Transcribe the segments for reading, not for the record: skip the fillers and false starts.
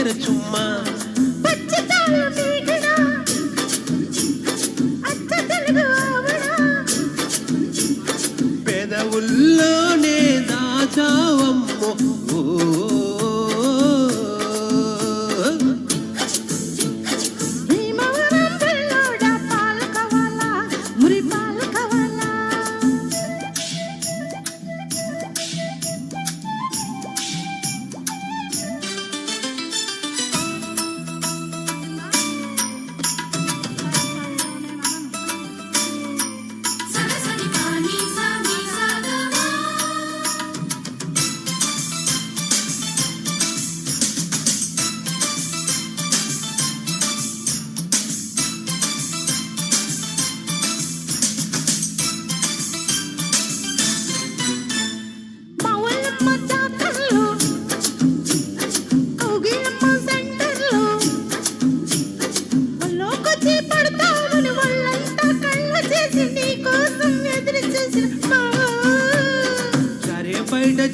చక్కెర చుమ్మా పెదవుల్లోనే దాచావమ్మో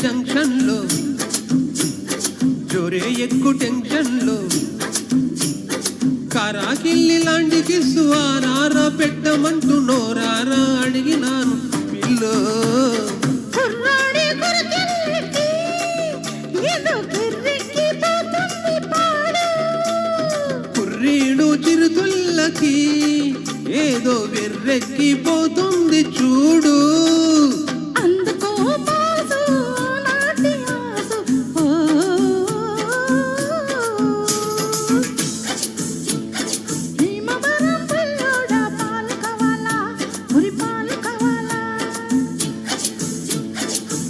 జంక్షన్ లో జోరే ఎక్కువ టెన్షన్ లో కారాకిల్లి లాంటి కిస్సు ఆరారా పెట్టమంటూ నోరారా అడిగినాను పిల్లో కుర్రీడు చిరుతుల్లకి ఏదో వెర్రెక్కిపోతుంది చూడు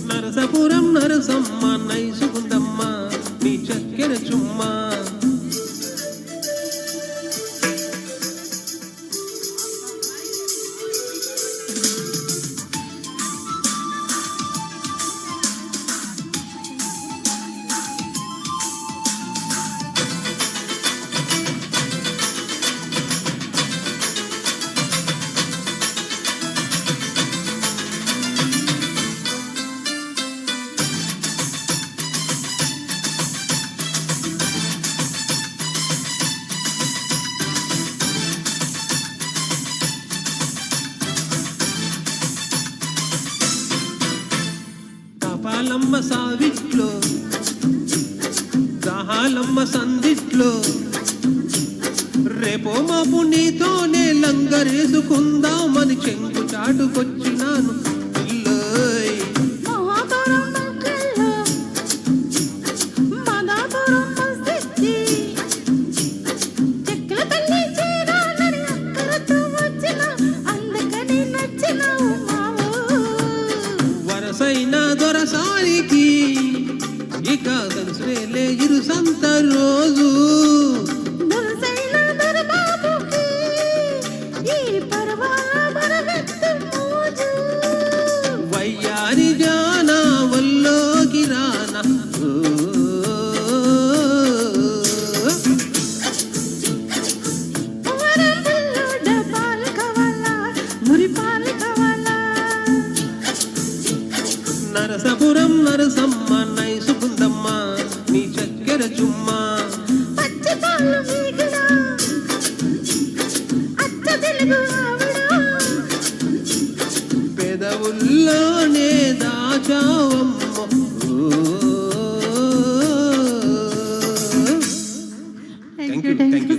నరసపురం నరసమ్మ నైసుకుందమ్మ నీ చక్కెర చుమ్మా కాపాలమ్మ సావిట్లో దాహాలమ్మ సందిట్లో రేపో మాపు నీతోనే లంగరేసుకుందామని చెంగు చాటుకొచ్చినాను పిల్లోయ్ వరసైన దొరసారికి ఇక కలిసేలే ఇరు సంత రోజు వయ్యారి జానా వల్లోకి రానా నరసపురం నరసమ్మ నైసుకుందమ్మ నీ చక్కెర చుమ్మా పెదవుల్లోనే దాచావమ్మో థ్యాంక్ యూ